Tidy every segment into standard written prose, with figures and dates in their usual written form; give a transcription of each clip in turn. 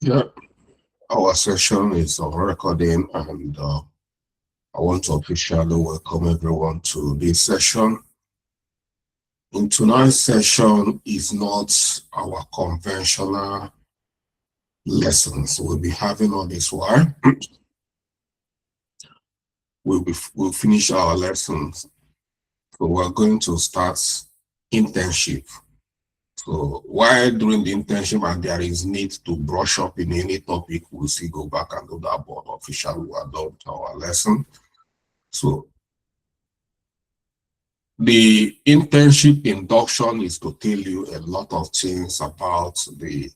Yeah, our session is on recording, and I want to officially welcome everyone to this session. In tonight's session is not our conventional lessons we'll be having on this while. We'll finish our lessons. So we're going to start internship. So while during the internship and there is need to brush up in any topic, we'll still go back and do that, but officially we are done with our lesson. So the internship induction is to tell you a lot of things about the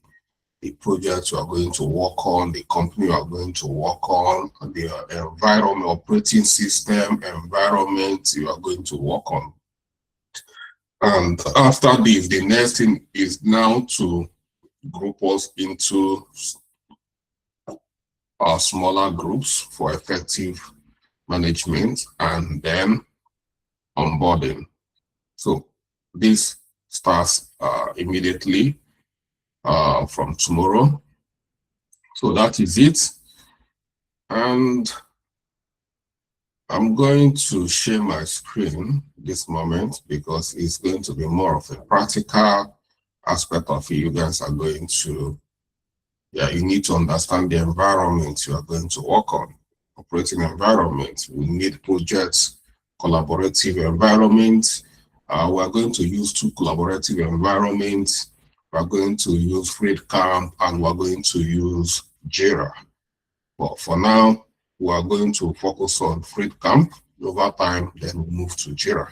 project you are going to work on, the company you are going to work on, the environment, operating system, environment you are going to work on. And after this, the next thing is now to group us into smaller groups for effective management and then onboarding. So this starts immediately from tomorrow. So that is it. And I'm going to share my screen this moment because it's going to be more of a practical aspect of it. You guys are going to, you need to understand the environment you are going to work on, operating environment. We need projects, collaborative environment. We're going to use two collaborative environments. We're going to use FreeCamp and we're going to use Jira. But for now, we are going to focus on FreeCamp. Over time, then we'll move to Jira.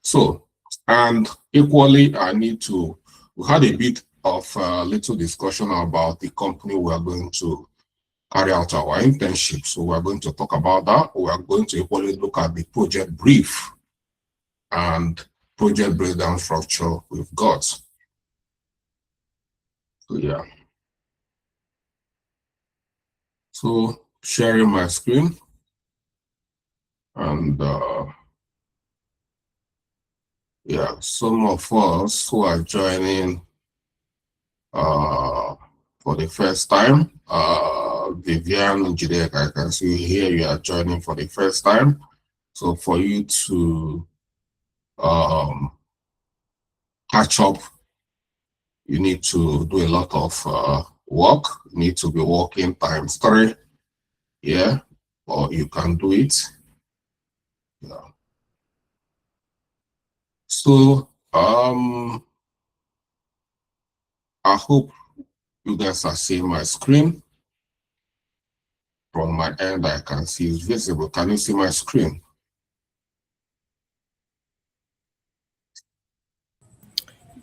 So, and equally, we had a bit of a little discussion about the company we are going to carry out our internship. So we're going to talk about that. We are going to equally look at the project brief and project breakdown structure we've got. So yeah. So sharing my screen and yeah, some of us who are joining for the first time, Vivian and Jidek, I can see here you are joining for the first time. So for you to catch up, you need to do a lot of work. You need to be working ×3, yeah, or you can do it. Yeah. So I hope you guys are seeing my screen. From my end, I can see it's visible. Can you see my screen?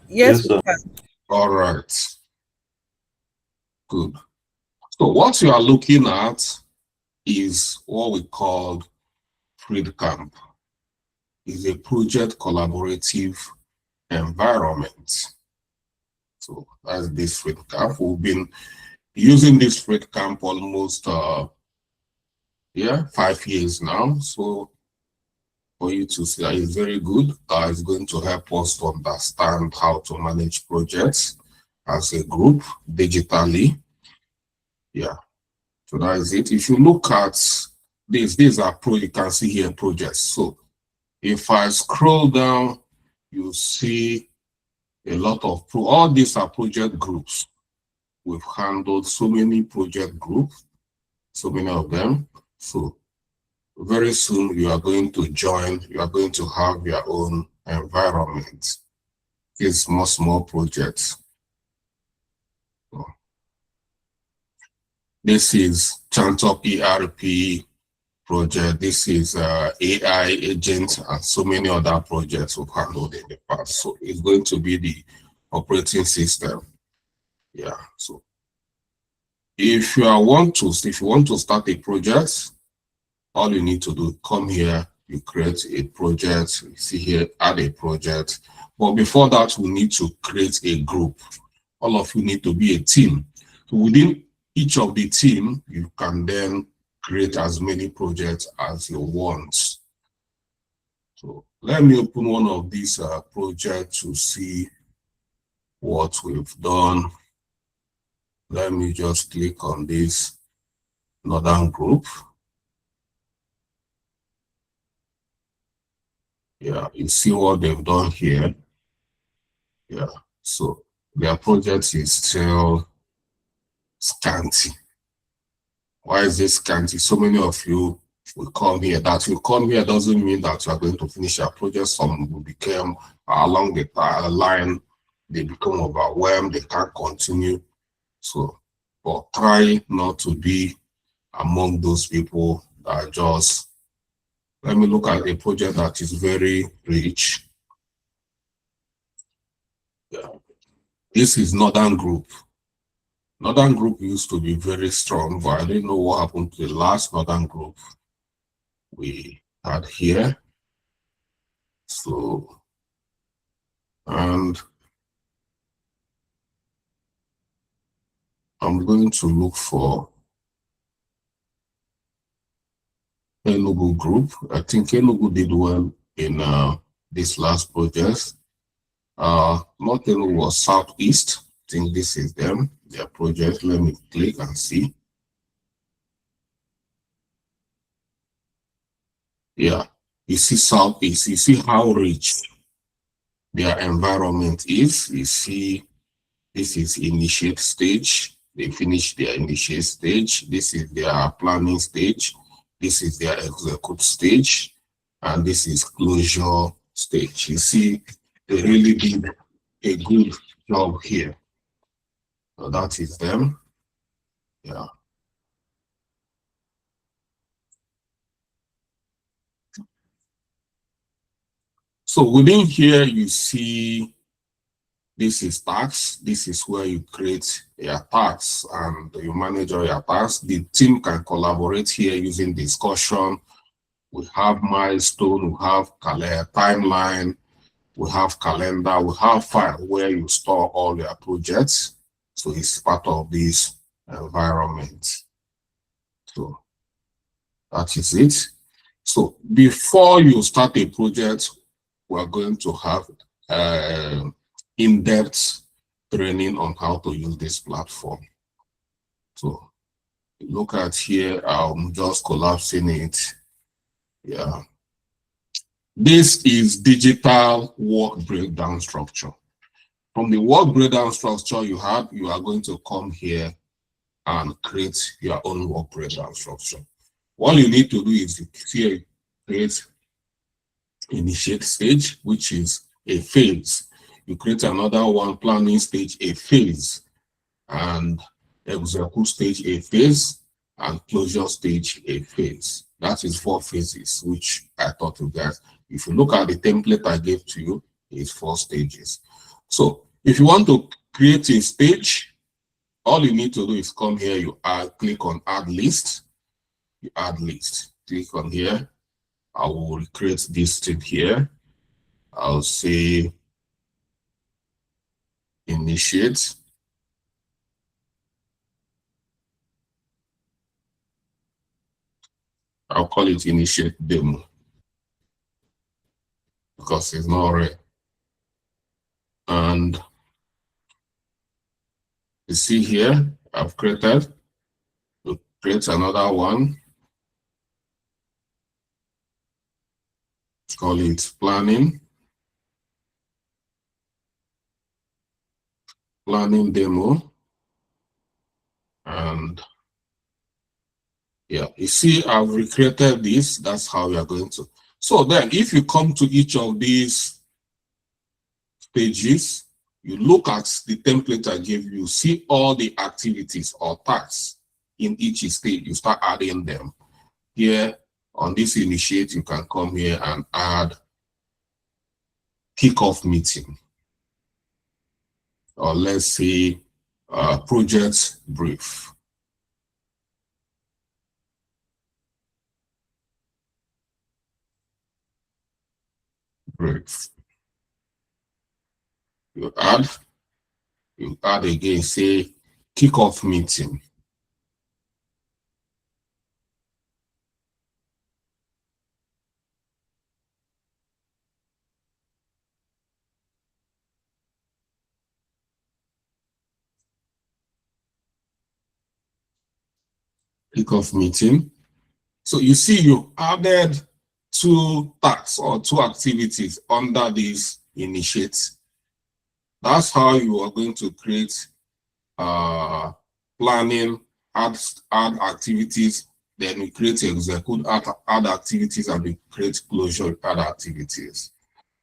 Yes, we can. All right. Good. So what you are looking at is what we call FreeCamp. It's a project collaborative environment. So that's this FreeCamp. We've been using this FreeCamp almost 5 years now. So for you to see that it's very good. It's going to help us to understand how to manage projects as a group digitally. Yeah. So that is it. If you look at this, these are you can see here projects. So if I scroll down, you see a lot of all these are project groups. We've handled so many project groups, so many of them. So very soon you are going to join, you are going to have your own environment. It's small projects. So, this is Chantup ERP project. This is AI agent and so many other projects we've handled in the past. So it's going to be the operating system. Yeah. So if you want to start a project, all you need to do, come here, you create a project, you see here, add a project. But before that, we need to create a group. All of you need to be a team. So within each of the team, you can then create as many projects as you want. So let me open one of these projects to see what we've done. Let me just click on this northern group. Yeah, you see what they've done here. Yeah, so their project is still scanty. Why is this scanty? So many of you will come here. That you come here doesn't mean that you are going to finish your project. Some will become along the line, they become overwhelmed, they can't continue. So, but try not to be among those people that just, let me look at a project that is very rich. Yeah. This is Northern Group. Northern Group used to be very strong, but I didn't know what happened to the last Northern Group we had here. So, and I'm going to look for Enugu Group. I think Enugu did well in this last project. Not Enugu was Southeast. I think this is them, their project. Let me click and see. Yeah, you see Southeast. You see how rich their environment is. You see, this is initiate stage. They finish their initiate stage. This is their planning stage. This is their execute stage. And this is closure stage. You see, they really did a good job here. So that is them. Yeah. So within here, you see this is tax. This is where you create your tax and you manage all your tax. The team can collaborate here using discussion. We have milestone, we have timeline, we have calendar, we have file where you store all your projects. So it's part of this environment. So that is it. So before you start a project, we're going to have in-depth training on how to use this platform. So look at here, I'm just collapsing it. Yeah. This is digital work breakdown structure. From the work breakdown structure you have, you are going to come here and create your own work breakdown structure. All you need to do is here create initiate stage, which is a phase. You create another one, planning stage, a phase, and execute stage, a phase, and closure stage, a phase. That is 4 phases, which I taught you guys. If you look at the template I gave to you, it's 4 stages. So if you want to create a stage, all you need to do is come here, you click on add list, you add list, click on here. I will create this thing here. I'll say initiate. I'll call it initiate demo because it's not red. And you see here, I've created, to create another one. Let's call it planning demo. And yeah, you see, I've recreated this. That's how we are going to. So then if you come to each of these pages, you look at the template I gave you, see all the activities or tasks in each stage, you start adding them. Here on this initiate, you can come here and add kickoff meeting, or let's say project brief. Brief. You add again, say kickoff meeting. kickoff meeting. So you see, you added 2 tasks or 2 activities under this initiate. That's how you are going to create planning, add activities, then we create execute, add activities, and we create closure, add activities.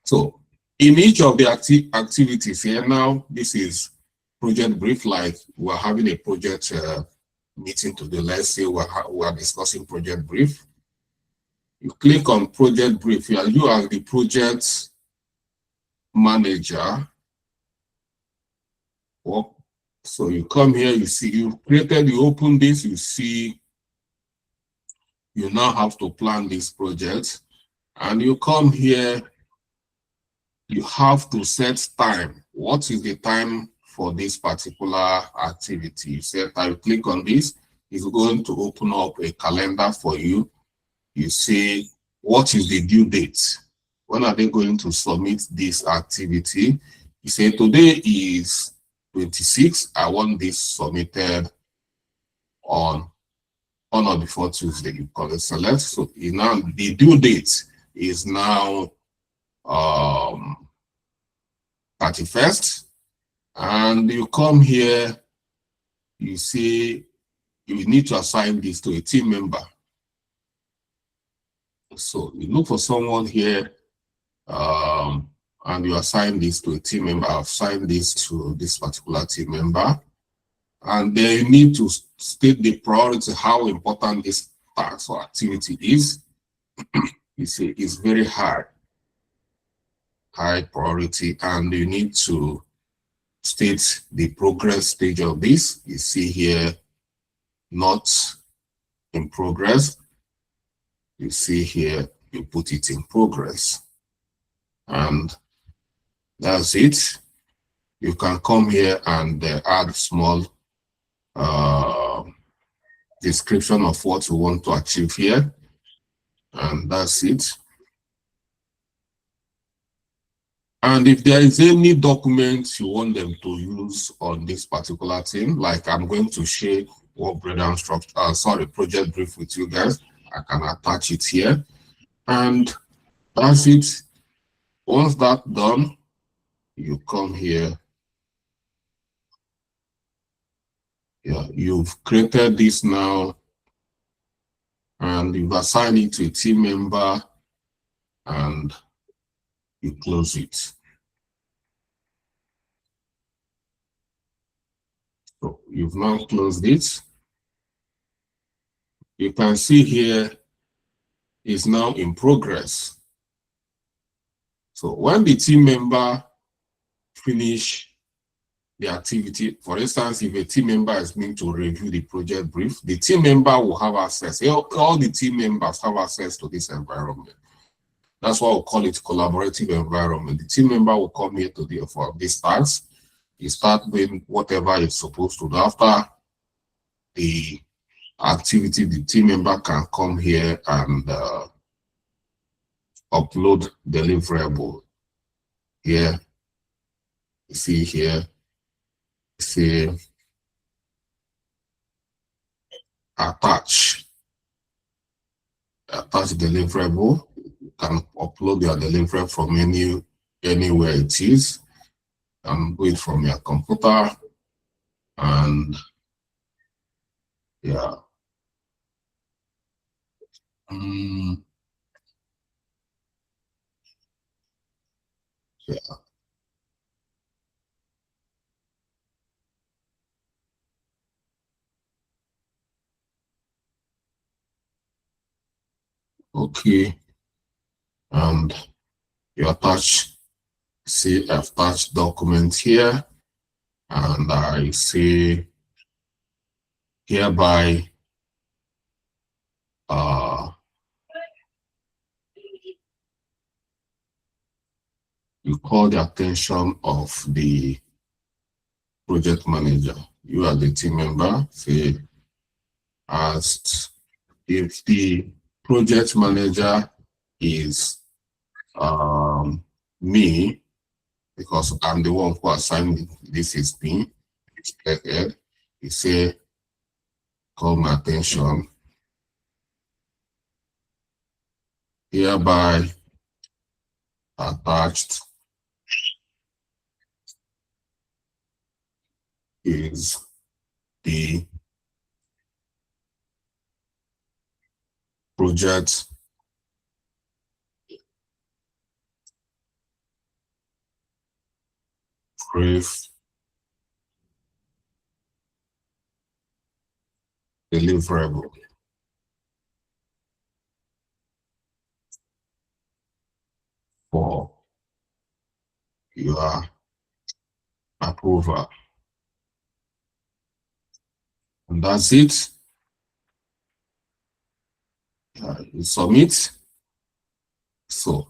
So in each of the activities here now, this is project brief, like we're having a project meeting today. Let's say we're discussing project brief. You click on project brief here. You are the project manager. So you come here, you see, you created, you open this, you see, you now have to plan this project. And you come here, you have to set time. What is the time for this particular activity? You set time, click on this, it's going to open up a calendar for you. You say, what is the due date? When are they going to submit this activity? You say, today is 26. I want this submitted on or before Tuesday. You call it select. So now the due date is now 31st. And you come here, you see, you need to assign this to a team member. So you look for someone here, and you assign this to a team member. I've assigned this to this particular team member. And then you need to state the priority, how important this task or activity is. You see, it's very high priority, and you need to state the progress stage of this. You see here, not in progress. You see here, you put it in progress. And that's it. You can come here and add small description of what you want to achieve here. And that's it. And if there is any document you want them to use on this particular thing, like I'm going to share what breakdown structure, project brief with you guys, I can attach it here. And that's it. Once that's done, you come here. Yeah, you've created this now, and you've assigned it to a team member, and you close it. So you've now closed it. You can see here is now in progress. So when the team member finish the activity, for instance, if a team member is meant to review the project brief, the team member will have access. All the team members have access to this environment. That's why we call it collaborative environment. The team member will come here to for this task. You start doing whatever it's supposed to do. After the activity, the team member can come here and upload deliverable. Here, you see here, see attach deliverable. You can upload your deliverable from anywhere it is, and do it from your computer. And yeah. Yeah. Okay. And you attach, see attached document here, and I say hereby you call the attention of the project manager. You are the team member, say, asked if the project manager is me, because I'm the one who assigned this is me, you say call my attention. Hereby attached is the project brief deliverable for your approval. And that's it. You submit. So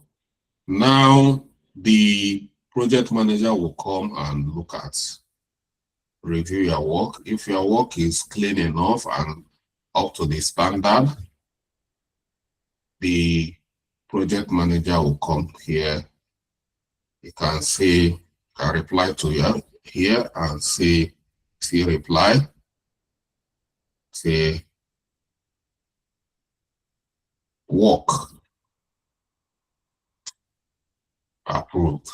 now the project manager will come and look at, review your work. If your work is clean enough and up to the standard, the project manager will come here. You can say, can reply to you here and say, see reply, say work approved.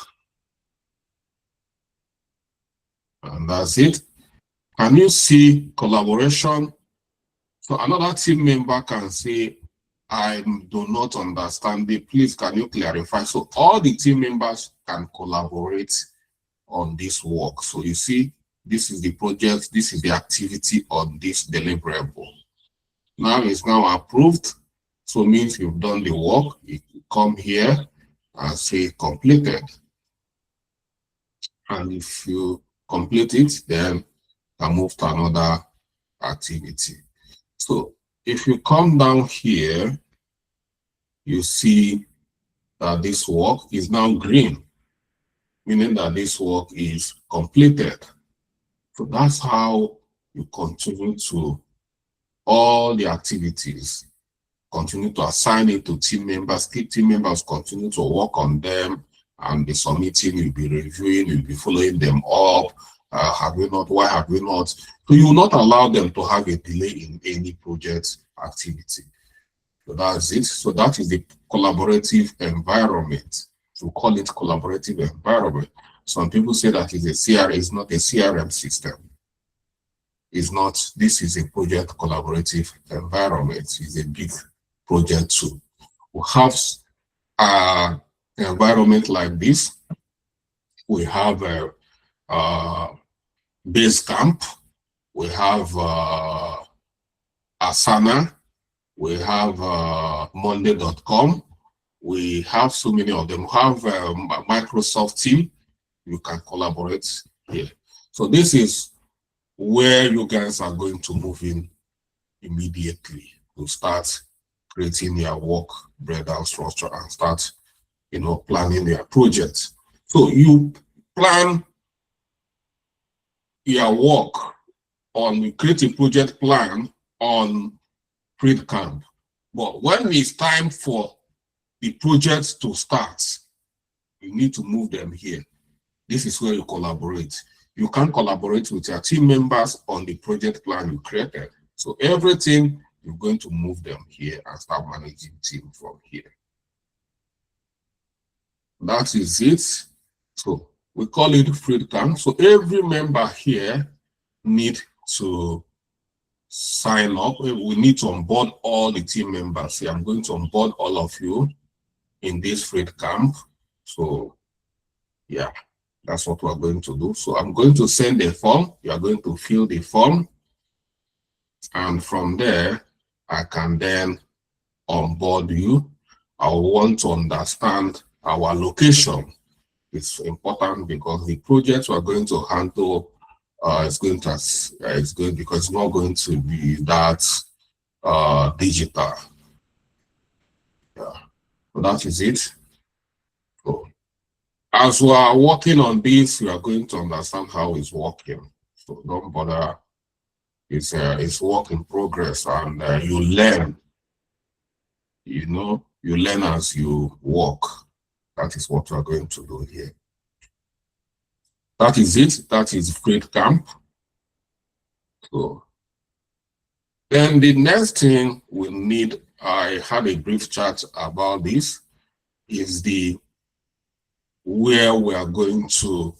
And that's it. Can you see collaboration? So another team member can say, I do not understand it. Please, can you clarify? So all the team members can collaborate on this work. So you see, this is the project, this is the activity on this deliverable. Now it's now approved. So it means you've done the work. You come here and say completed. And if you complete it, then you can move to another activity. So if you come down here, you see that this work is now green, meaning that this work is completed. So that's how you continue to all the activities, continue to assign it to team members. Team members continue to work on them and be submitting, you'll be reviewing, you'll be following them up. Have we not? Why have we not? So you will not allow them to have a delay in any project activity. So that's it. So that is the collaborative environment. We call it collaborative environment. Some people say that it's a CRM, it's not a CRM system. It's not, this is a project collaborative environment. It's a big project too. We have an environment like this. We have a Basecamp. We have Asana. We have Monday.com. We have so many of them. We have Microsoft Team. You can collaborate here. So this is where you guys are going to move in immediately to start creating your work breakdown structure and start, planning your project. So you plan your work you create a project plan on Camp. But when it's time for the project to start, you need to move them here. This is where you collaborate. You can collaborate with your team members on the project plan you created. So everything, you're going to move them here and start managing team from here. That is it. So we call it Camp. So every member here need to sign up. We need to onboard all the team members here. I'm going to onboard all of you in this Camp. So yeah, that's what we're going to do. So I'm going to send a form. You are going to fill the form. And from there, I can then onboard you. I want to understand our location. It's important because the project we're going to handle because it's not going to be that digital. Yeah, so that is it. So as we are working on this, we are going to understand how it's working. So don't bother. It's work in progress, and you learn. You learn as you work. That is what we are going to do here. That is it. That is Camp. So Then the next thing we need, I had a brief chat about this, is the where we are going to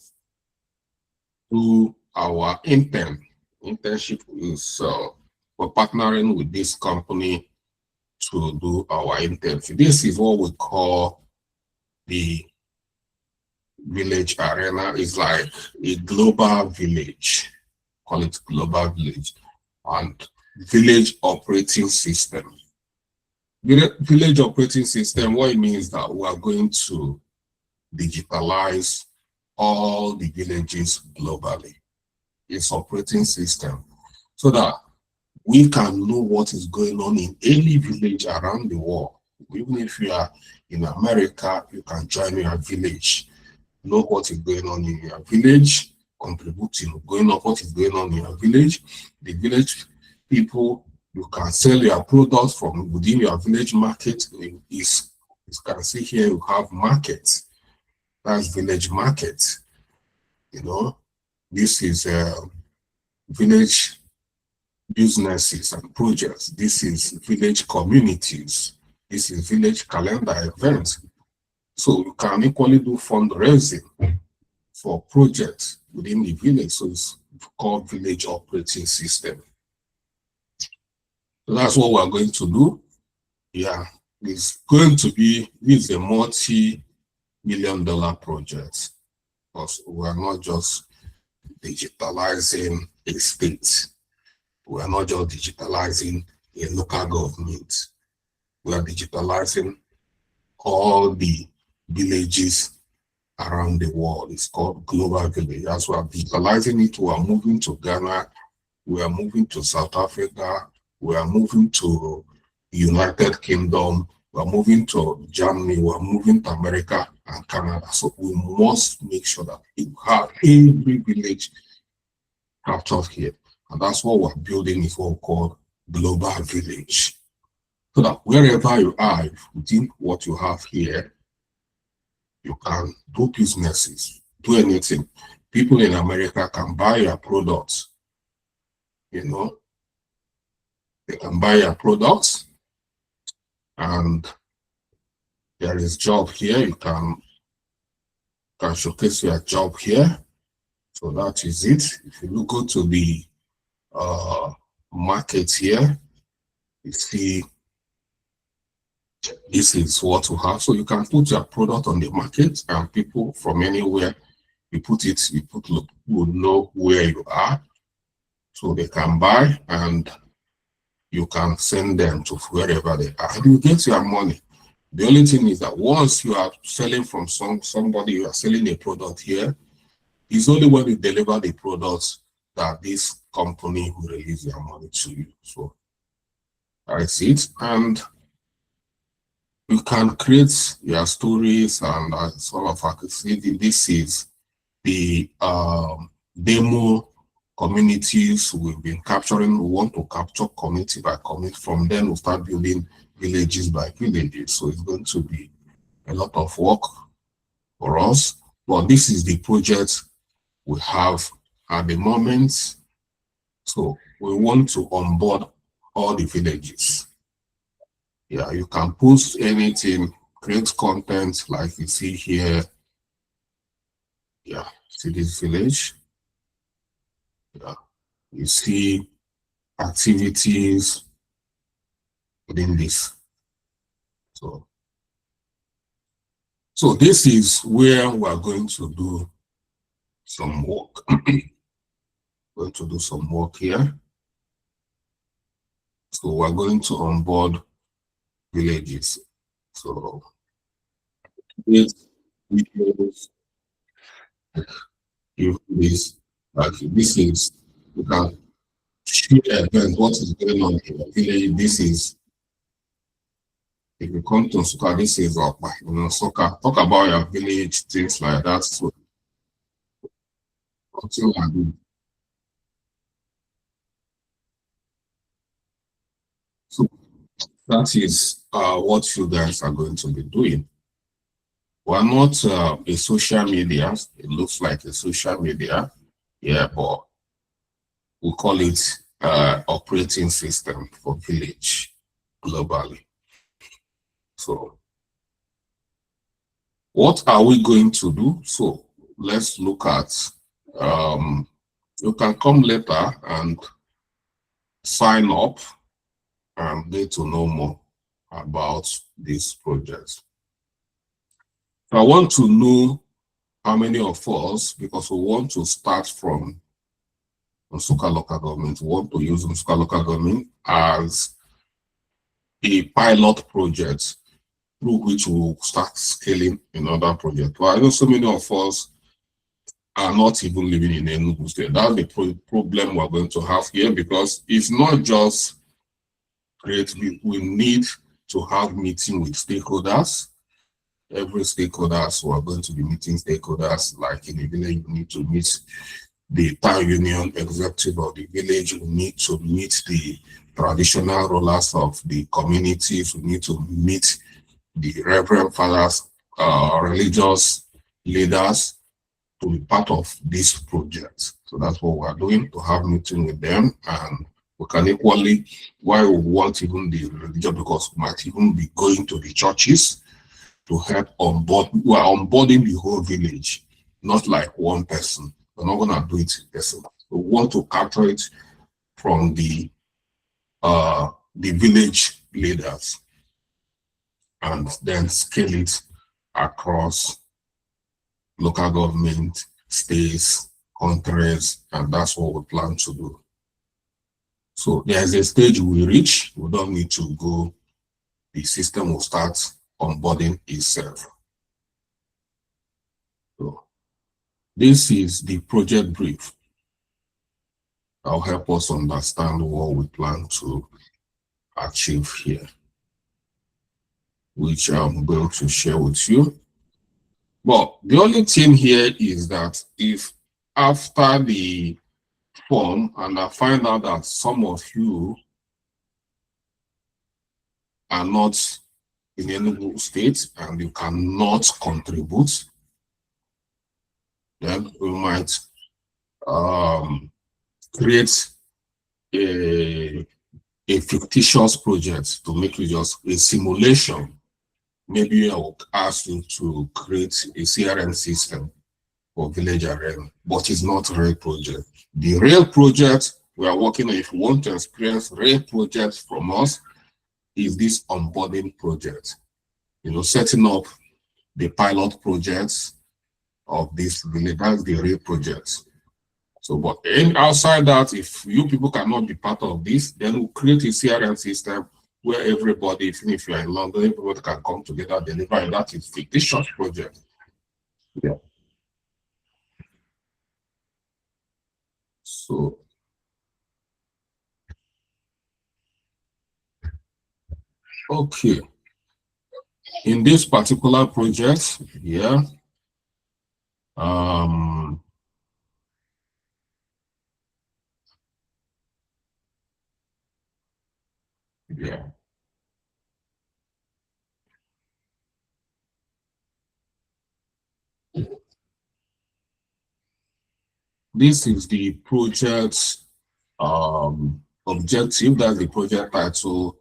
do our internship is we're partnering with this company to do our internship. This is what we call the village arena. It's like a global village, call it global village, and village operating system. Village operating system, what it means that we are going to digitalize all the villages globally. It's operating system so that we can know what is going on in any village around the world. Even if you are in America, you can join your village, know what is going on in your village, contributing, going on what is going on in your village. The village people, you can sell your products from within your village market. Is you can see here you have markets. That's village market. You know, this is village businesses and projects. This is village communities. This is village calendar events. So you can equally do fundraising for projects within the village. So it's called village operating system. So that's what we're going to do. Yeah, it's going to be, this is a multi-million-dollar project, because we're not just digitalizing a state. We are not just digitalizing a local government. We are digitalizing all the villages around the world. It's called global village. As we are digitalizing it, we are moving to Ghana, we are moving to South Africa, we are moving to United Kingdom, we are moving to Germany, we are moving to America and Canada. So we must make sure that we have every village captured here. And that's what we're building, is what we call global village. So that wherever you are, within what you have here, you can do businesses, do anything. People in America can buy your products. You know, they can buy your products, and there is job here. You can showcase your job here. So that is it. If you go to the market here, you see this is what you have. So you can put your product on the market, and people from anywhere, will know where you are, so they can buy, and you can send them to wherever they are. And you get your money. The only thing is that once you are selling from somebody, you are selling a product here, it's only when you deliver the products that this company will release their money to you. So that's it. And you can create your stories, and sort of, I could see this is the demo communities we've been capturing. We want to capture community by community. From then we'll start building villages by villages. So it's going to be a lot of work for us. But this is the project we have at the moment. So we want to onboard all the villages. Yeah, you can post anything, create content like you see here. Yeah, see this village. Yeah, you see activities within this. So this is where we are going to do some work. Going to do some work here. So we're going to onboard villages. So create videos, give this, like this is, you can shoot event, what is going on in the village. This is, if you come to soccer, this is soccer. Talk about your village, things like that. So something like this. So that is what you guys are going to be doing. We're not a social media. It looks like a social media, yeah, but we call it operating system for village globally. So what are we going to do? So let's look at, you can come later and sign up and get to know more about this project. So I want to know how many of us, because we want to start from Nsukka local government, we want to use Nsukka local government as a pilot project through which we'll start scaling in other projects. Well, I know so many of us are not even living in Enugu State. That's the problem we're going to have here, because it's not just great. We need to have meeting with stakeholders. Every stakeholders who are going to be meeting stakeholders, like in the village, we need to meet the town union executive of the village. We need to meet the traditional rulers of the communities. We need to meet the reverend fathers, religious leaders, to be part of this project. So that's what we're doing, to have meeting with them. And we can equally, why we want even the religion, because we might even be going to the churches to help onboard. We are onboarding the whole village, not like one person. We're not going to do it in person. We want to capture it from the village leaders and then scale it across local government, states, countries, and that's what we plan to do. So there's a stage we reach, we don't need to go, the system will start onboarding itself. So this is the project brief. That'll help us understand what we plan to achieve here, which I'm going to share with you. But the only thing here is that if after the form and I find out that some of you are not in Enugu State and you cannot contribute, then we might create a fictitious project to make it just a simulation. Maybe I will ask you to create a CRM system for Village Arena, but it's not a real project. The real project we are working on, if you want to experience real projects from us, is this onboarding project. You know, setting up the pilot projects of this village, that's the real projects. So, but outside that, if you people cannot be part of this, then we'll create a CRM system where everybody, even if you're in London, everybody can come together, deliver, and that is fictitious project. Yeah. So, okay. In this particular project, yeah, yeah. This is the project's objective. That's the project title,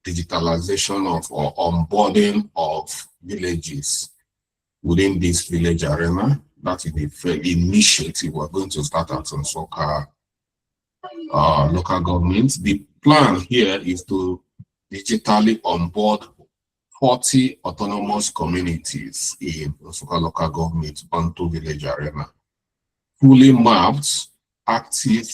digitalization of or onboarding of villages within this village arena. That is the initiative we're going to start at Nsukka local government. The plan here is to digitally onboard 40 autonomous communities in Nsukka local government onto village arena. Fully mapped, active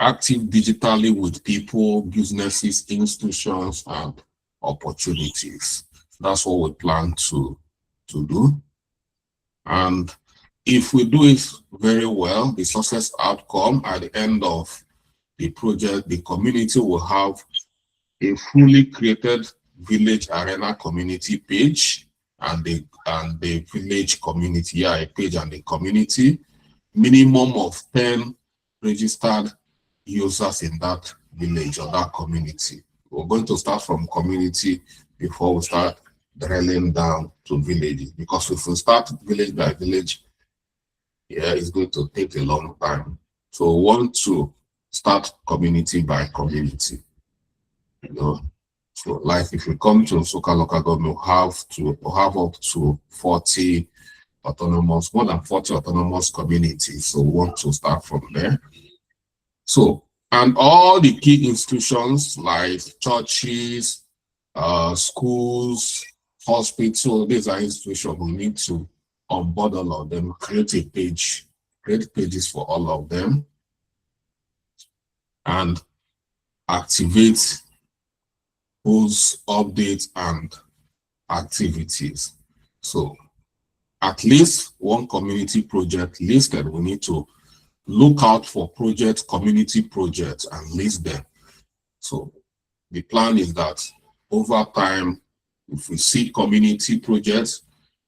digitally with people, businesses, institutions, and opportunities. That's what we plan to do. And if we do it very well, the success outcome at the end of the project, the community will have a fully created village arena community page and the village community, a page and the community, minimum of 10 registered users in that village or that community. We're going to start from community before we start drilling down to villages, because if we start village by village, yeah, it's going to take a long time. So we want to start community by community. You know, so like if you come to Nsukka local government, we have up to 40 autonomous, more than 40 autonomous communities. So we want to start from there. So, and all the key institutions like churches, schools, hospitals, these are institutions we need to onboard all of them, create pages for all of them, and activate those updates and activities. So at least one community project listed, we need to look out for community projects and list them. So the plan is that over time, if we see community projects,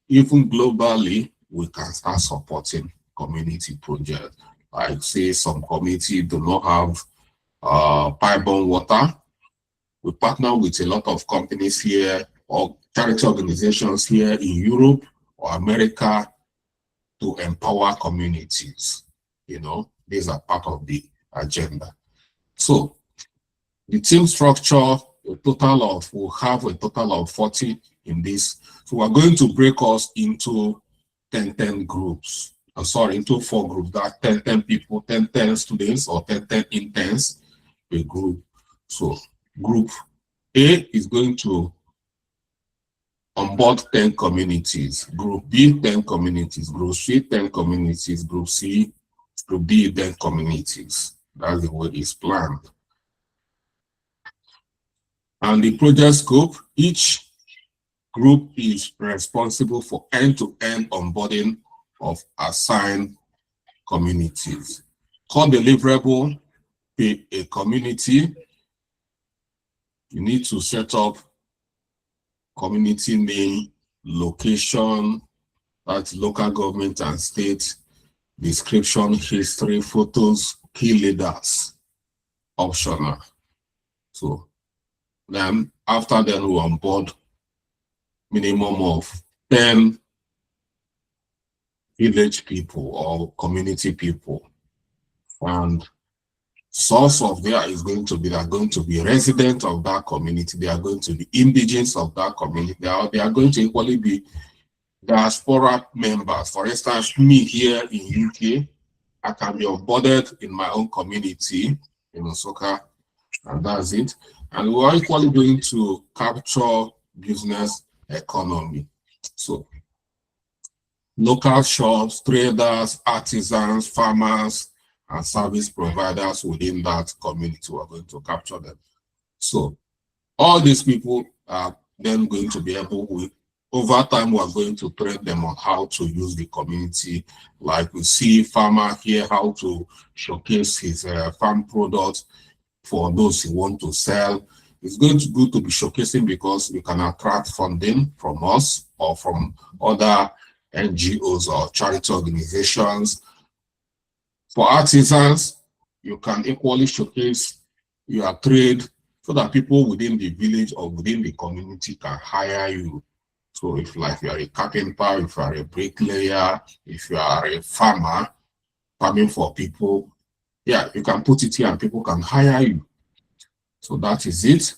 even globally, we can start supporting community projects. Like say some community do not have pipe-borne water. We partner with a lot of companies here or charity organizations here in Europe or America to empower communities. You know, these are part of the agenda. So the team structure, we'll have a total of 40 in this. So we're going to break us into 10 groups. I'm sorry, into 4 groups. That 10 people, 10 students, or 10 interns per group. So group A is going to onboard 10 communities. Group B, 10 communities. Group C, 10 communities. Group C, Group D, 10 communities. That's the way it's planned. And the project scope, each group is responsible for end-to-end onboarding of assigned communities. Core deliverable, a community, you need to set up community name, location, that's local government and state, description, history, photos, key leaders, optional. So then after that, we onboard minimum of 10 village people or community people. And source of there is going to be, they are going to be residents of that community, they are going to be indigenous of that community, they are going to equally be diaspora members. For instance, me here in UK, I can be onboarded in my own community in Nsukka, and that's it. And we're equally going to capture business economy. So local shops, traders, artisans, farmers, and service providers within that community, we're going to capture them. So all these people are then going to be able, over time, we're going to train them on how to use the community. Like we see farmer here, how to showcase his farm products for those who want to sell. It's going to be good to be showcasing because we can attract funding from us or from other NGOs or charity organizations. For artisans, you can equally showcase your trade so that people within the village or within the community can hire you. So if like you are a carpenter, if you are a bricklayer, if you are a farmer, farming for people, yeah, you can put it here and people can hire you. So that is it.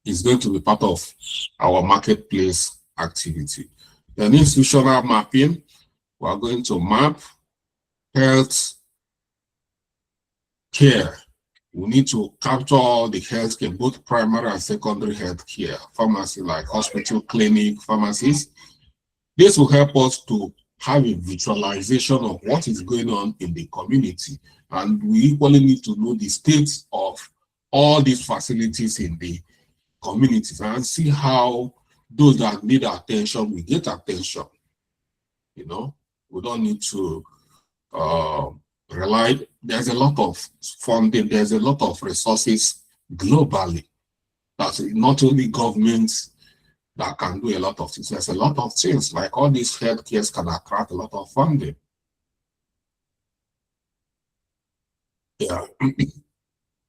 It's going to be part of our marketplace activity. Then institutional mapping, we are going to map health care. We need to capture all the health care, both primary and secondary health care, pharmacy like hospital, clinic, pharmacies. This will help us to have a visualization of what is going on in the community. And we equally need to know the state of all these facilities in the communities and see how those that need attention will get attention. You know, we don't need to rely. There's a lot of funding, there's a lot of resources globally. That's not only governments that can do a lot of things. There's a lot of things like all these healthcares can attract a lot of funding. Yeah.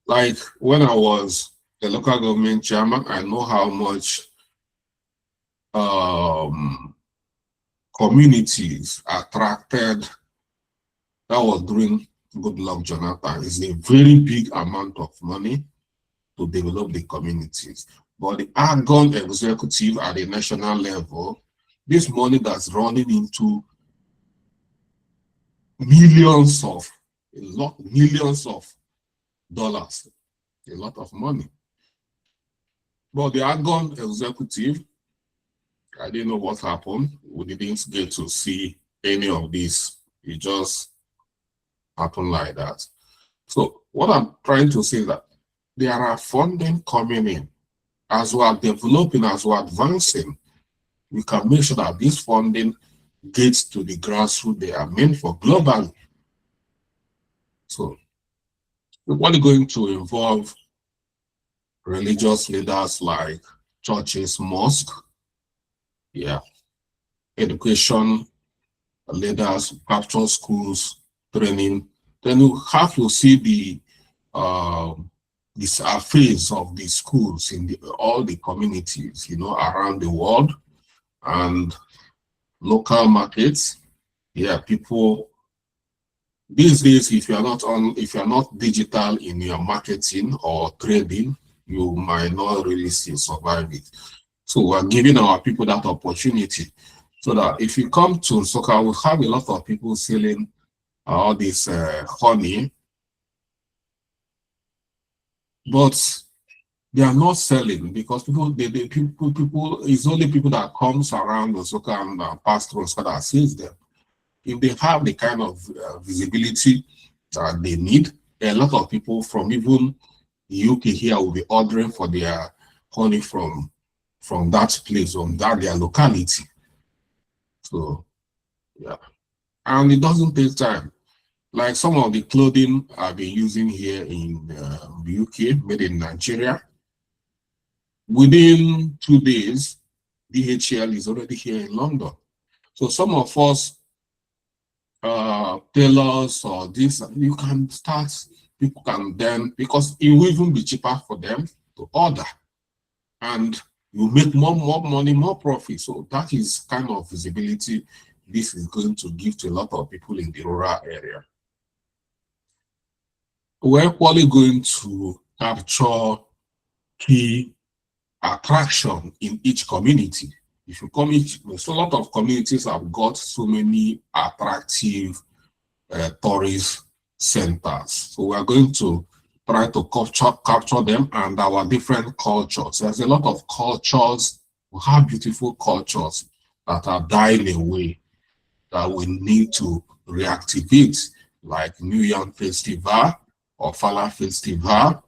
Like when I was the local government chairman, I know how much communities attracted. That was during good luck, Jonathan, is a very big amount of money to develop the communities. But the Argon executive at the national level, this money that's running into millions of dollars, a lot of money. But the Argon executive, I didn't know what happened. We didn't get to see any of this. It just happened like that. So what I'm trying to say is that there are funding coming in. As we are developing, as we are advancing, we can make sure that this funding gets to the grassroots they are meant for globally. So we're only going to involve religious leaders like churches, mosques, education leaders, capture schools, training. Then you have to see this phase of the schools in all the communities, around the world and local markets. People these days, if you're not digital in your marketing or trading, you might not really survive it. So we're giving our people that opportunity so that if you come to Soka, we have a lot of people selling all this honey, but they are not selling because people, it's only people that comes around Soka and pass through Soka that sells them. If they have the kind of visibility that they need, a lot of people from even the UK here will be ordering for their honey from that place, from their locality. So, and it doesn't take time. Like some of the clothing I've been using here in the UK, made in Nigeria, within 2 days, DHL is already here in London. So some of us tailors or this, you can start, people can then, because it will even be cheaper for them to order and you make more money, more profit. So that is kind of visibility this is going to give to a lot of people in the rural area. We're equally going to capture key attraction in each community. If you come so a lot of communities have got so many attractive tourist centers. So we are going to try to capture them and our different cultures. There's a lot of cultures, we have beautiful cultures that are dying away that we need to reactivate, like New Yam Festival, or Fala Festival,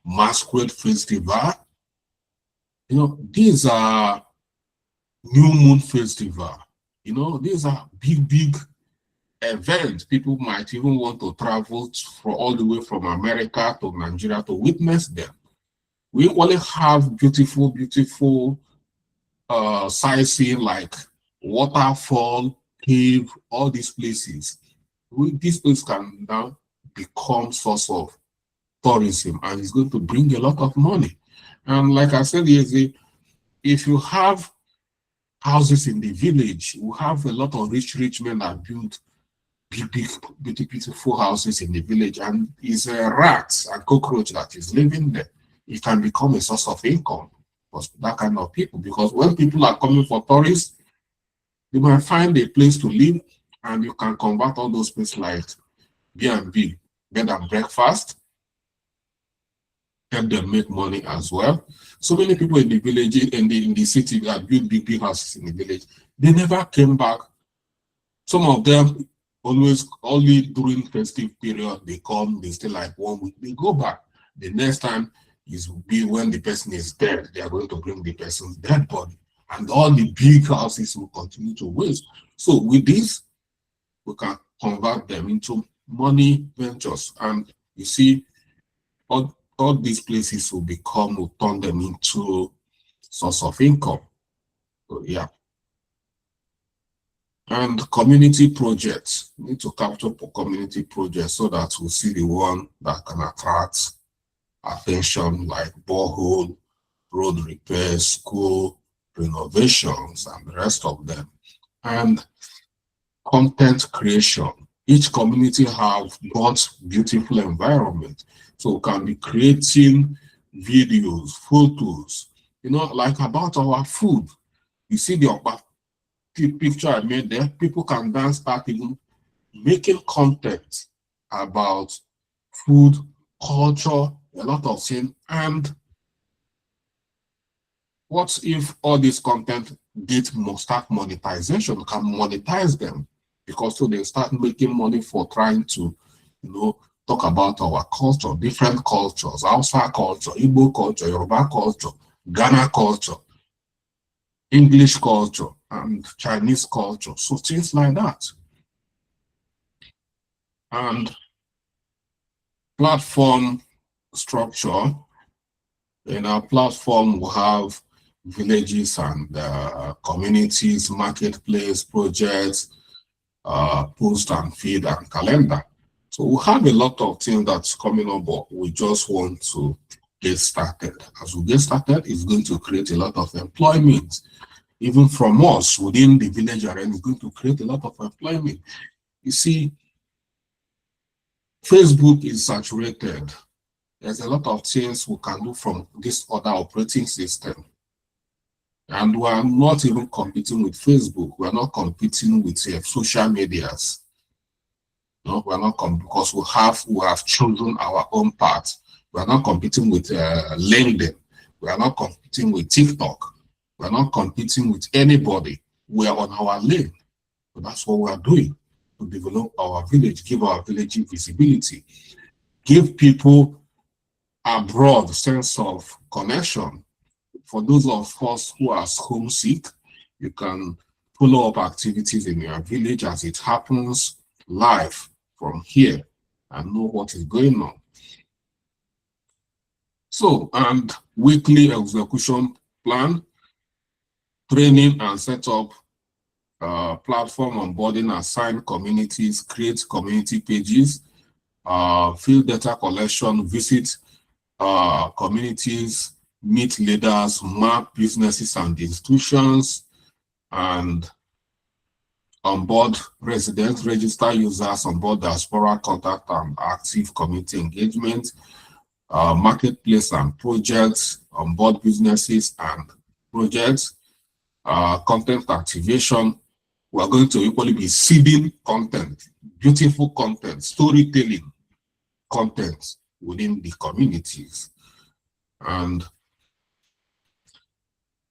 Masquerade Festival. These are New Moon Festival. These are big events. People might even want to travel all the way from America to Nigeria to witness them. We only have beautiful sightseeing like waterfall, cave, all these places. These places can now become source of tourism and it's going to bring a lot of money. And like I said yesterday, if you have houses in the village, we have a lot of rich men that build big, beautiful houses in the village, and it's a rat and cockroach that is living there. It can become a source of income for that kind of people, because when people are coming for tourists, they might find a place to live, and you can convert all those places like B&B, bed and breakfast, help them make money as well. So many people in the village, in the city that built big houses in the village, they never came back. Some of them always only during festive period they come, they stay like 1 week, they go back. The next time is be when the person is dead, they are going to bring the person's dead body, and all the big houses will continue to waste. So with this, we can convert them into money ventures, and you see all these places will turn them into source of income. So and community projects, we need to capture community projects so that we'll see the one that can attract attention, like borehole, road repairs, school renovations, and the rest of them. And content creation. Each community have got beautiful environment. So we can be creating videos, photos, like about our food. You see the picture I made there, people can then start even making content about food, culture, a lot of things. And what if all this content start monetization? We can monetize them because so they start making money for trying to, talk about our culture, different cultures, Hausa culture, Igbo culture, Yoruba culture, Ghana culture, English culture, and Chinese culture. So things like that. And platform structure. In our platform, we have villages and communities, marketplace, projects, post and feed and calendar. So we have a lot of things that's coming up, but we just want to get started. As we get started, it's going to create a lot of employment. Even from us within the village area, it's going to create a lot of employment. You see, Facebook is saturated. There's a lot of things we can do from this other operating system. And we are not even competing with Facebook. We are not competing with social medias. No, we are not because we have chosen our own path. We are not competing with LinkedIn. We are not competing with TikTok. We are not competing with anybody. We are on our lane. So that's what we are doing to develop our village, give our village visibility, give people a broad sense of connection. For those of us who are homesick, you can follow up activities in your village as it happens live from here and know what is going on. So, and weekly execution plan, training and set up platform onboarding, assign communities, create community pages, field data collection, visit communities, meet leaders, map businesses and institutions, and onboard residents, register users, onboard diaspora, contact and active community engagement, marketplace and projects, onboard businesses and projects, content activation. We are going to equally be seeding content, beautiful content, storytelling content within the communities, and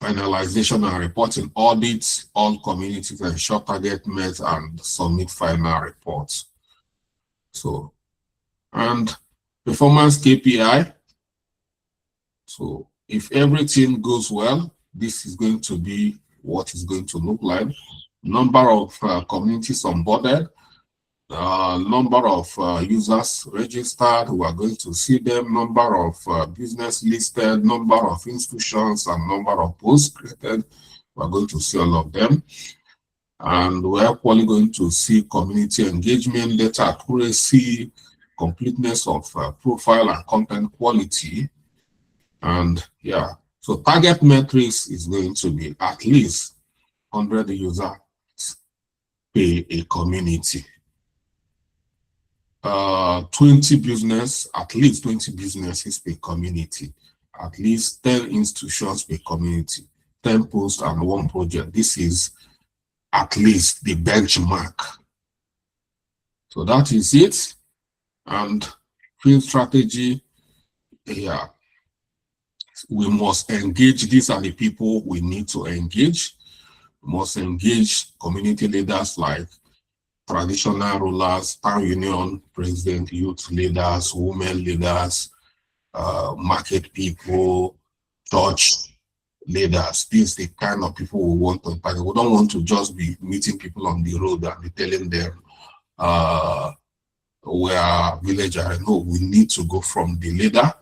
finalization and reporting, audits all communities, ensure target met and submit final reports. So, and performance KPI. So if everything goes well, this is going to be what is going to look like. Number of communities onboarded, number of users registered, we are going to see them, number of business listed, number of institutions, and number of posts created. We are going to see all of them. And we're actually going to see community engagement, data accuracy, completeness of profile and content quality. And yeah, so target metrics is going to be at least 100 users per a community. 20 business, at least 20 businesses per community, at least 10 institutions per community, 10 posts and 1 project. This is at least the benchmark. So that is it. And field strategy, yeah, we must engage. These are the people we need to engage. We must engage community leaders like traditional rulers, town union president, youth leaders, women leaders, market people, church leaders. These are the kind of people we want to target. We don't want to just be meeting people on the road and be telling them we are villager. No, we need to go from the leader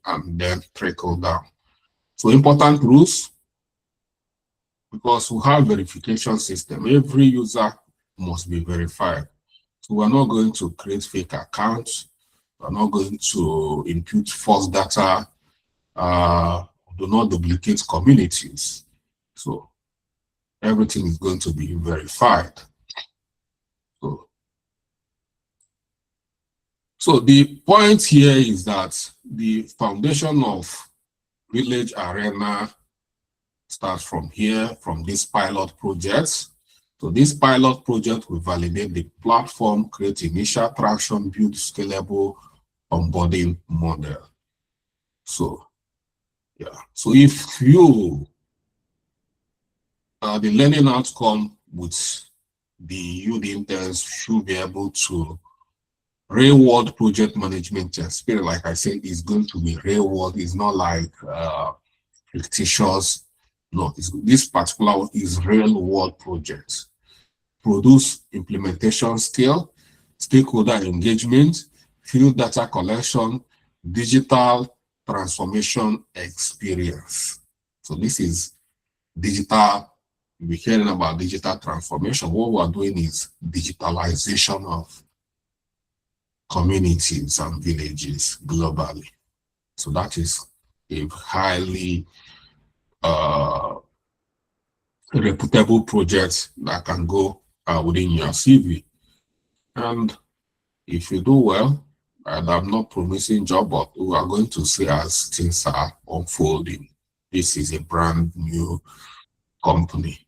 and then trickle down. So important rules, because we have verification system. Every user must be verified. So we're not going to create fake accounts. We're not going to input false data. Do not duplicate communities. So everything is going to be verified. So So the point here is that the foundation of Village Arena starts from here, from this pilot project. So this pilot project will validate the platform, create initial traction, build scalable onboarding model. So, yeah. So if you, the learning outcome with the youth interns should be able to real world project management experience, like I said, is going to be real world. It's not like fictitious. No, this particular one is real world project. Produce implementation skill, stakeholder engagement, field data collection, digital transformation experience. So this is digital. We're hearing about digital transformation. What we're doing is digitalization of communities and villages globally. So that is a highly reputable project that can go within your CV. And if you do well, and I'm not promising job, but we are going to see as things are unfolding. This is a brand new company.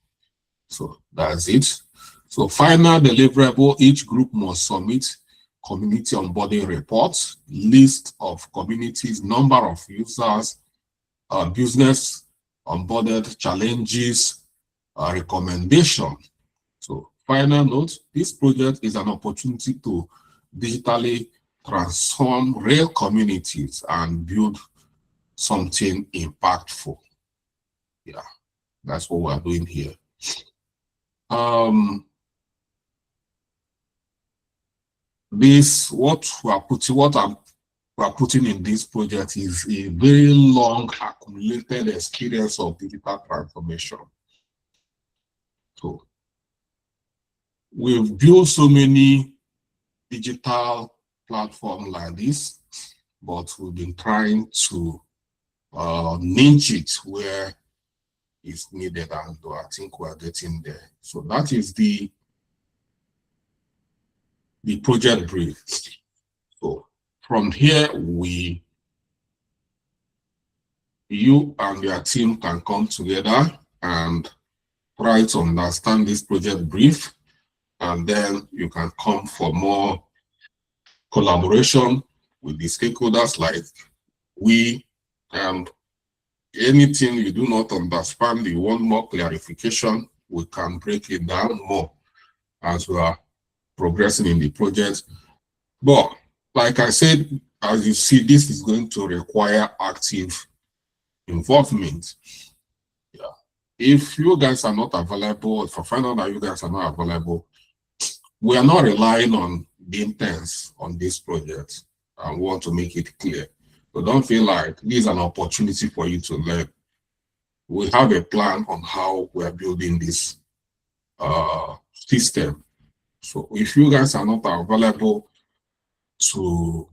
So that's it. So final deliverable, each group must submit community onboarding reports, list of communities, number of users, business onboarded challenges, recommendation. So final note, this project is an opportunity to digitally transform real communities and build something impactful. Yeah, that's what we're doing here. We're putting in this project is a very long accumulated experience of digital transformation. So we've built so many digital platforms like this, but we've been trying to niche it where it's needed, and I think we're getting there. So that is the project brief. So from here, you and your team can come together and try to understand this project brief, and then you can come for more collaboration with the stakeholders like we, and anything you do not understand, you want more clarification, we can break it down more as we are progressing in the project. But like I said, as you see, this is going to require active involvement. Yeah. If you guys are not available, if I find out that you guys are not available, we are not relying on the interns on this project. I want to make it clear. So don't feel like this is an opportunity for you to learn. We have a plan on how we're building this system. So if you guys are not available to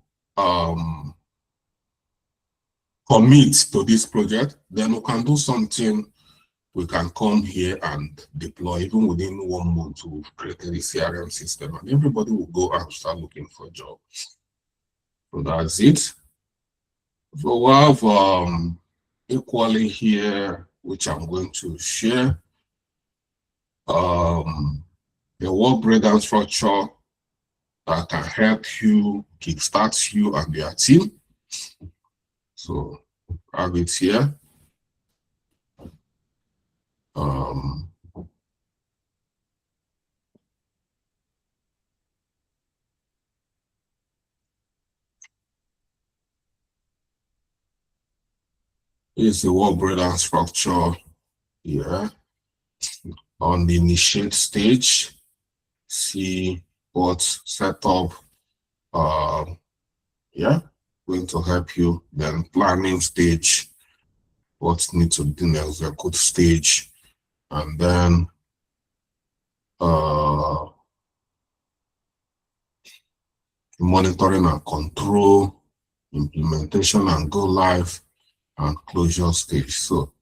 commit to this project, then we can do something. We can come here and deploy. Even within 1 month, we've created a CRM system, and everybody will go and start looking for jobs. So that's it. So we have equally here, which I'm going to share, the work breakdown structure that can help you kickstart you and your team. So I have it here. Here's the work breakdown structure here. On the initiate stage, see what setup, going to help you. Then planning stage, what needs to be done as a good stage, and then monitoring and control, implementation and go live, and closure stage. So,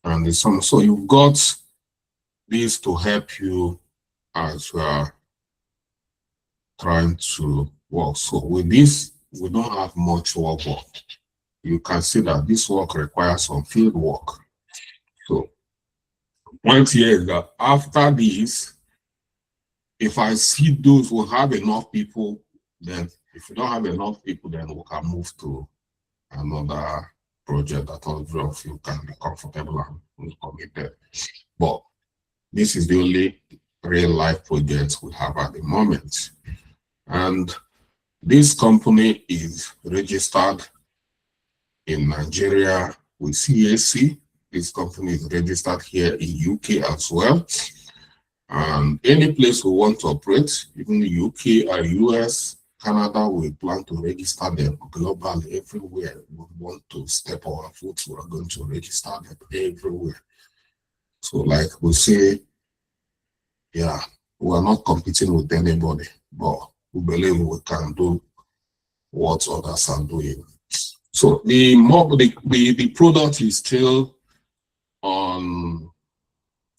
and so you've got this to help you as you are trying to work. So with this, we don't have much work. You can see that this work requires some field work. So point here is that after this, if I see those who have enough people, then if we don't have enough people, then we can move to another project that all of you can be comfortable and committed. But this is the only real life project we have at the moment. And this company is registered in Nigeria with CAC. This company is registered here in UK as well. And any place we want to operate, even UK or US, Canada, we plan to register them globally everywhere. We want to step our foot, we are going to register them everywhere. So like we say, yeah, we are not competing with anybody, but we believe we can do what others are doing. So the product is still on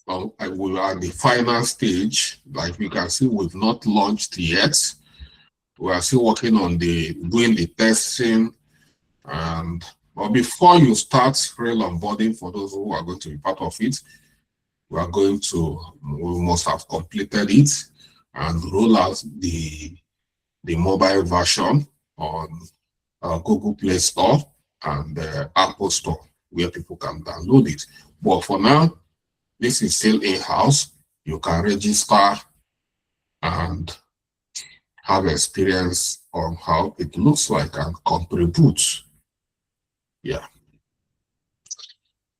we are at the final stage. Like you can see, we've not launched yet. We are still working on doing the testing. And but before you start real onboarding, for those who are going to be part of it, we must have completed it and roll out the mobile version on Google Play Store and Apple Store, where people can download it. But for now, this is still in-house. You can register and have experience on how it looks like and contribute. Yeah.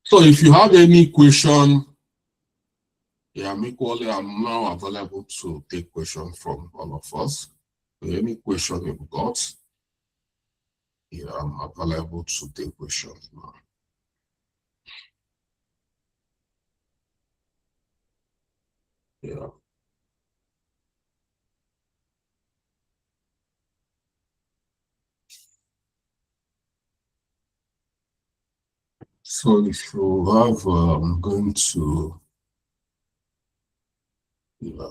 So if you have any question, yeah, I'm now available to take questions from all of us. Any question you've got, yeah, I'm available to take questions now. Yeah. So if you have, I'm going to, yeah.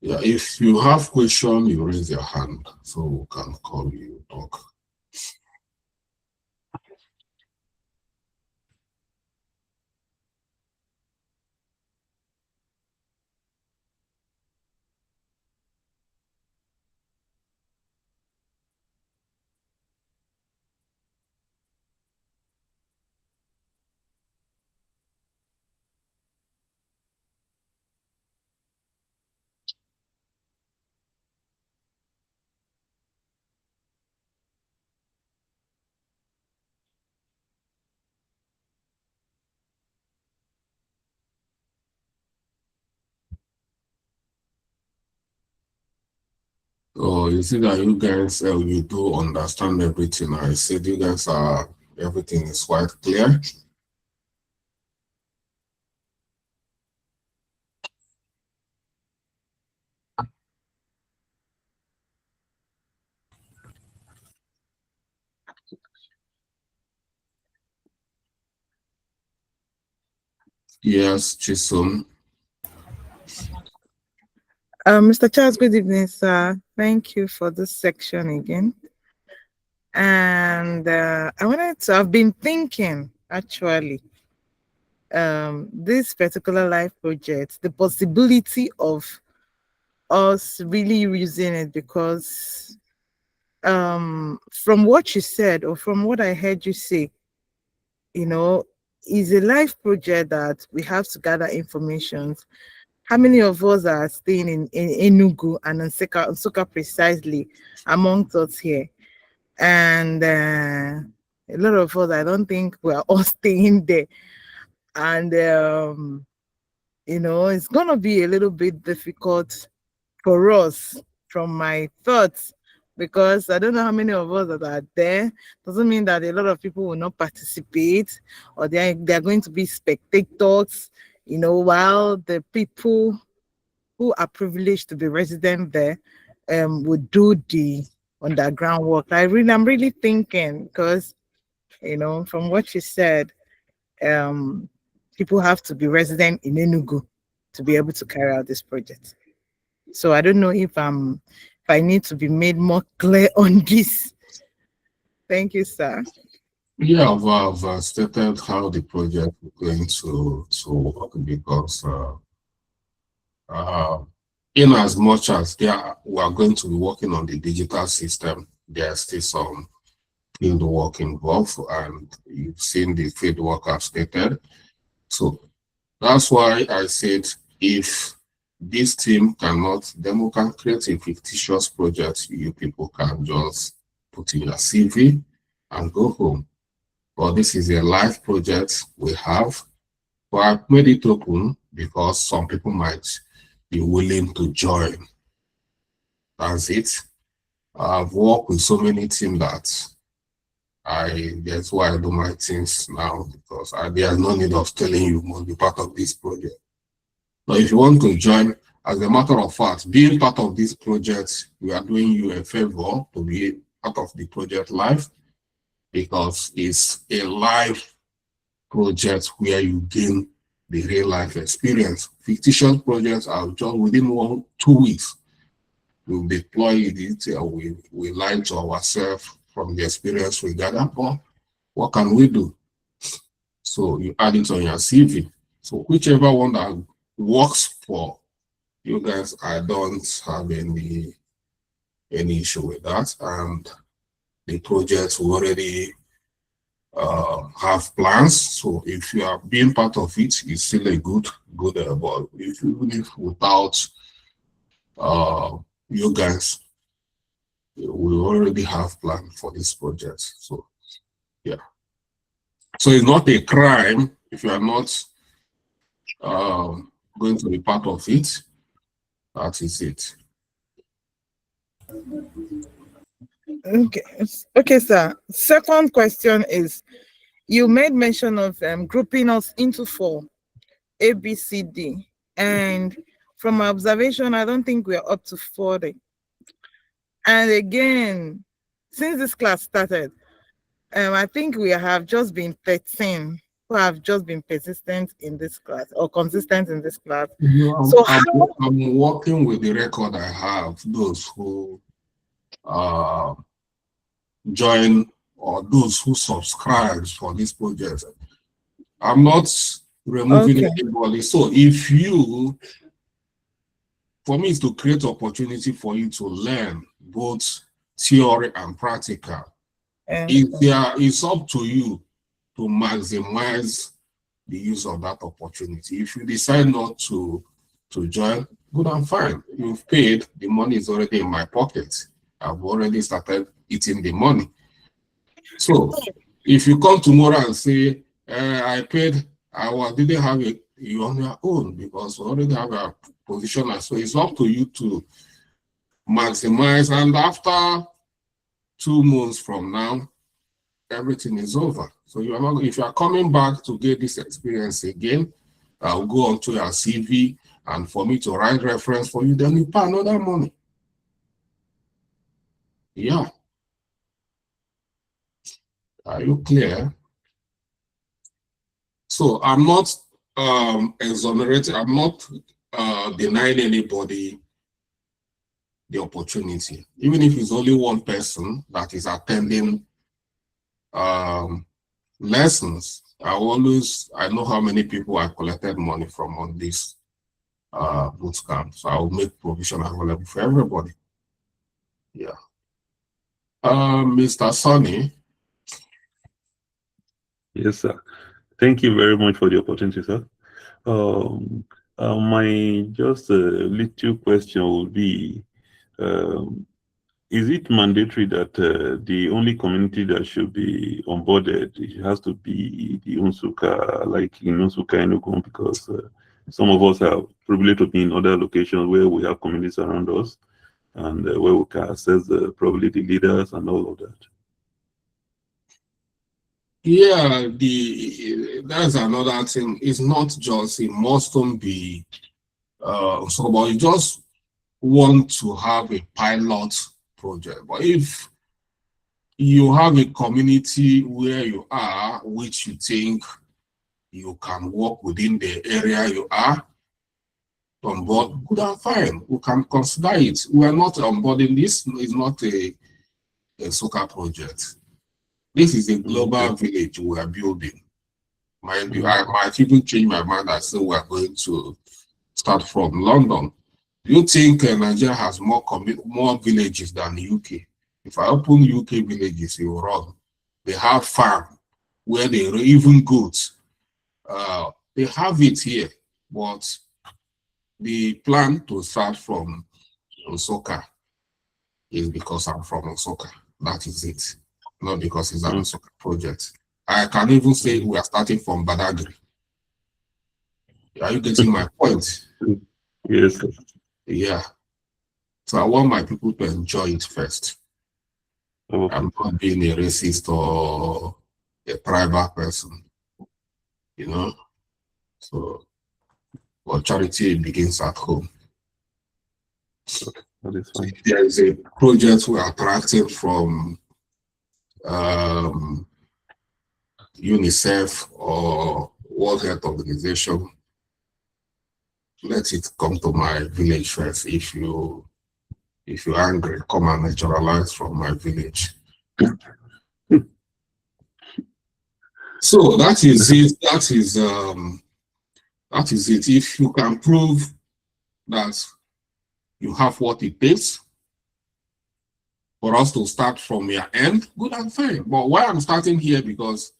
Yeah, if you have question, you raise your hand so we can call you, talk. Oh, you see that you guys, you do understand everything. I said you guys everything is quite clear. Yes, Chisom. Mr. Charles, good evening, sir. Thank you for this section again. And I've been thinking actually, this particular life project, the possibility of us really using it because from what you said or from what I heard you say, you know, is a life project that we have to gather information. How many of us are staying in Enugu and in Nsukka precisely amongst us here? And a lot of us, I don't think we're all staying there. And, it's going to be a little bit difficult for us from my thoughts because I don't know how many of us that are there. Doesn't mean that a lot of people will not participate or they're going to be spectators, while the people who are privileged to be resident there would do the underground work. I'm really thinking because, from what you said, um, people have to be resident in Enugu to be able to carry out this project. So I don't know if I need to be made more clear on this. Thank you, sir. Yeah, I've stated how the project is going to work, because in as much as we are going to be working on the digital system, there's still some field work involved, and you've seen the field work I've stated. So that's why I said, if this team cannot, then we can create a fictitious project you people can just put in your CV and go home. But this is a live project we have. But I've made it open because some people might be willing to join. That's it. I've worked with so many teams that that's why I do my things now, because there's no need of telling you must be part of this project. But if you want to join, as a matter of fact, being part of this project, we are doing you a favor to be part of the project live, because it's a live project where you gain the real life experience. Fictitious projects are just within 1-2 weeks. We'll deploy it, we lie to ourselves from the experience we gather. But what can we do? So you add it on your CV. So whichever one that works for you guys, I don't have any issue with that. And the project will already have plans. So if you are being part of it, it's still a good but even if without you guys, we already have plans for this project. So yeah. So it's not a crime if you are not going to be part of it. That is it. Okay, sir. Second question is, you made mention of grouping us into 4, A, B, C, D. And from my observation, I don't think we're up to 40. And again, since this class started, I think we have just been 13 who have just been persistent in this class or consistent in this class. I'm working with the record I have, those who join or those who subscribe for this project. I'm not removing anybody. So if for me, it's to create opportunity for you to learn both theory and practical. It's up to you to maximize the use of that opportunity. If you decide not to join, good and fine. You've paid, the money is already in my pocket. I've already started eating the money. So if you come tomorrow and say, I paid, I didn't have it, you on your own, because we already have a position. So it's up to you to maximize. And after 2 months from now, everything is over. So you are not, if you are coming back to get this experience again, I'll go onto your CV, and for me to write reference for you, then you pay another money. Yeah. Are you clear? So I'm not exonerating, I'm not denying anybody the opportunity. Even if it's only one person that is attending lessons, I know how many people I collected money from on this boot camp. So I will make provision available for everybody. Yeah. Mr. Sonny. Yes, sir. Thank you very much for the opportunity, sir. My just a little question would be, is it mandatory that the only community that should be onboarded, it has to be the Unsuka, like in Unsuka Enugu, because some of us are privileged to be in other locations where we have communities around us, and where we can access probably the leaders and all of that. Yeah, that's another thing. It's not just, it mustn't be so, but you just want to have a pilot project. But if you have a community where you are, which you think you can work within the area you are on board, good and fine. We can consider it. We are not onboarding this. It's not a soccer project. This is a global village we are building. Mind you, I might even change my mind and say we are going to start from London. Do you think Nigeria has more villages than the UK? If I open UK villages, you will run. They have farm where they even goats. They have it here, but the plan to start from Osaka is because I'm from Osaka. That is it. Not because it's an Osaka project. I can even say we are starting from Badagry. Are you getting my point? Yes. Yeah. So I want my people to enjoy it first. Okay. I'm not being a racist or a private person, you know. So, but charity begins at home. That is fine. There is a project we are attracting from UNICEF or World Health Organization. Let it come to my village first. If you're angry, come and naturalize from my village. So that is it. That is it. If you can prove that you have what it takes for us to start from your end, good and fine. But why I'm starting here, because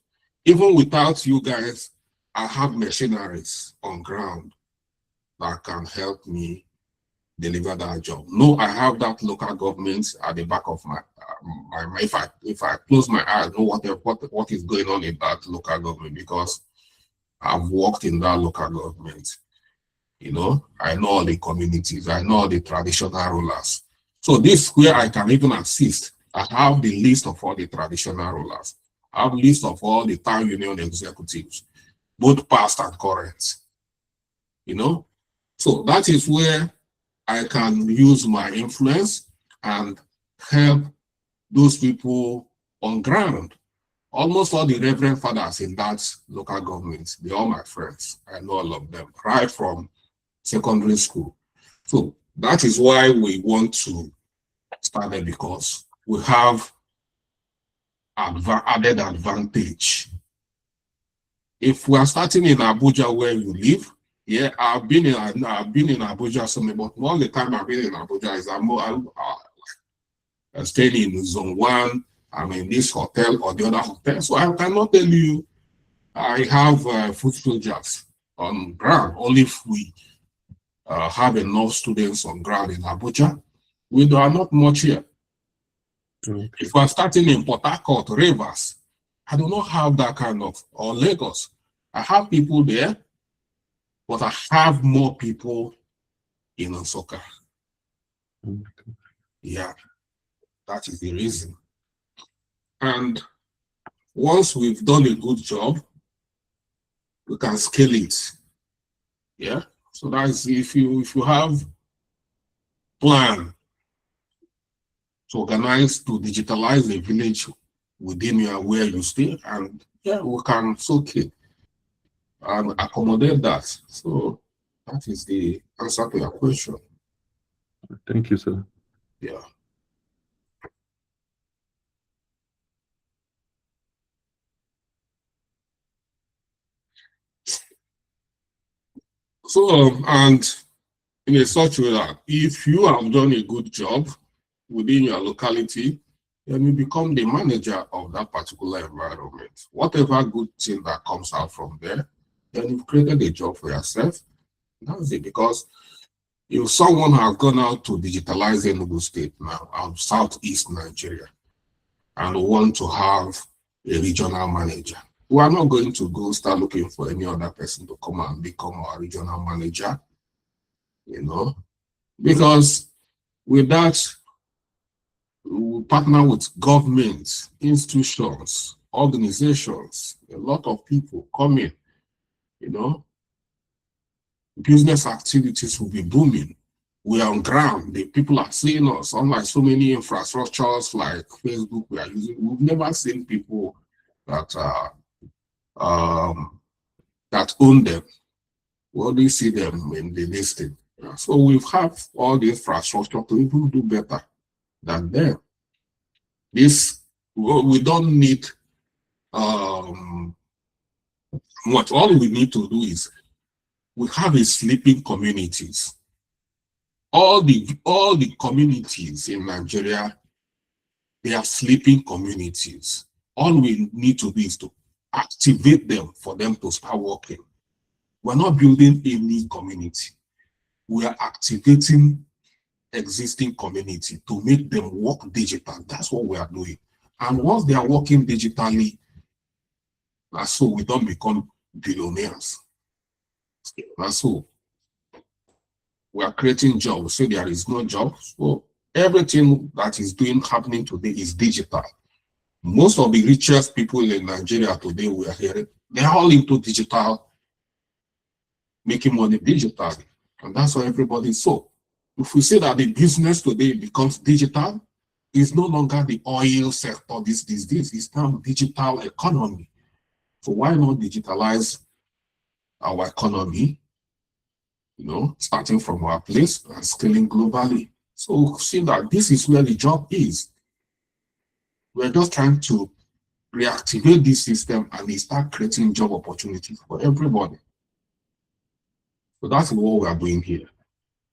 even without you guys, I have machineries on ground that can help me deliver that job. No, I have that local government at the back of my if I close my eyes, I know what is going on in that local government, because I've worked in that local government. You know, I know all the communities, I know all the traditional rulers. So this where I can even assist. I have the list of all the traditional rulers. I have a list of all the town union executives, both past and current. You know, so that is where I can use my influence and help those people on ground. Almost all the reverend fathers in that local government, they're all my friends. I know all of them, right from secondary school. So that is why we want to start it, because we have added advantage. If we are starting in Abuja where you live, yeah, I've been in Abuja so many, but all the time I've been in Abuja is I'm staying in zone 1, I'm in this hotel or the other hotel. So I cannot tell you I have foot soldiers on ground. Only if we have enough students on ground in Abuja. We are not much here. Okay. If we're starting in Port Harcourt, Rivers, I do not have that kind of, or Lagos. I have people there, but I have more people in Osaka. Okay. Yeah, that is the reason. And once we've done a good job, we can scale it. Yeah. So that's if you have plan to organize to digitalize the village within where you stay, and yeah, we can okay and accommodate that. So that is the answer to your question. Thank you, sir. Yeah. So and in a such way that if you have done a good job within your locality, then you become the manager of that particular environment. Whatever good thing that comes out from there, then you've created a job for yourself. That's it. Because if someone has gone out to digitalize Enugu State now, Southeast Nigeria, and want to have a regional manager, we are not going to go start looking for any other person to come and become our regional manager, you know, because with that, we partner with governments, institutions, organizations, a lot of people coming, you know, business activities will be booming. We are on ground, the people are seeing us, unlike so many infrastructures like Facebook we are using. We've never seen people that are that own them. We only see them in the listing. So we have all the infrastructure to even do better than them. This, we don't need much. All we need to do is we have a sleeping communities. All the communities in Nigeria, they are sleeping communities. All we need to do is to activate them for them to start working. We're not building a new community. We are activating existing community to make them work digital. That's what we are doing. And once they are working digitally, so we don't become billionaires. So we are creating jobs. So there is no job. So everything that is happening today is digital. Most of the richest people in Nigeria today, we are hearing, they're all into digital, making money digitally. And that's why everybody so. If we say that the business today becomes digital, it's no longer the oil sector, this, it's now digital economy. So why not digitalize our economy, starting from our place and scaling globally? So see that this is where the job is. We're just trying to reactivate this system and start creating job opportunities for everybody. So that's what we are doing here.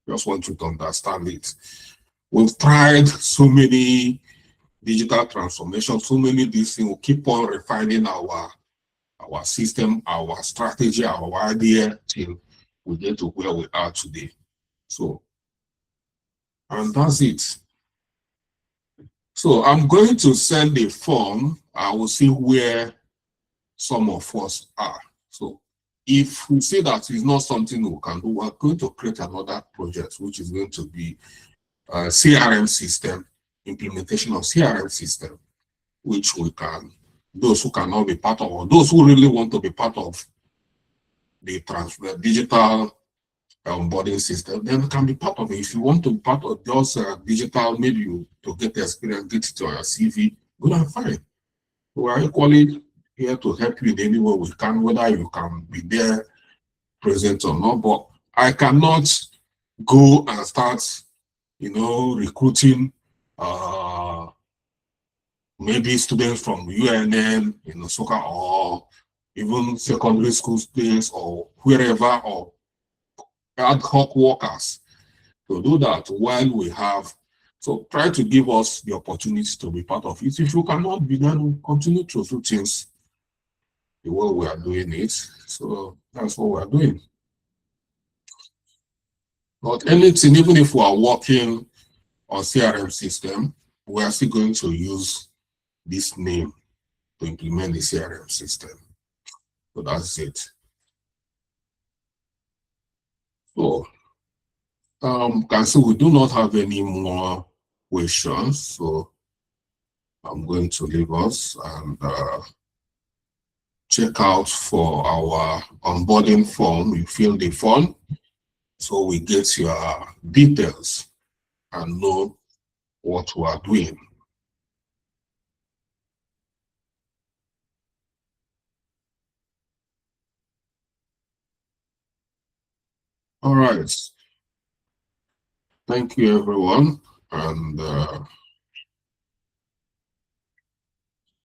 Just want you to understand it. We've tried so many digital transformations, so many these things. We'll keep on refining our system, our strategy, our idea till we get to where we are today. So, and that's it. So I'm going to send a form. I will see where some of us are. So if we see that it's not something we can do, we're going to create another project, which is going to be a CRM system, implementation of CRM system, which we can, those who cannot be part of, or those who really want to be part of the digital onboarding system, then can be part of it. If you want to be part of those digital, maybe to get the experience, get it on your CV, good and fine. We are equally here to help you in any way we can, whether you can be there present or not. But I cannot go and start, recruiting maybe students from UNN, soccer, or even secondary school students, or wherever, or ad hoc workers to do that while we have. So try to give us the opportunity to be part of it. If you cannot be, then we'll continue to do things the way we are doing it. So that's what we are doing. But anything, even if we are working on CRM system, we are still going to use this name to implement the CRM system. So that's it. So can see we do not have any more questions. So I'm going to leave us and check out for our onboarding form. You fill the form so we get your details and know what we are doing. All right. Thank you, everyone. And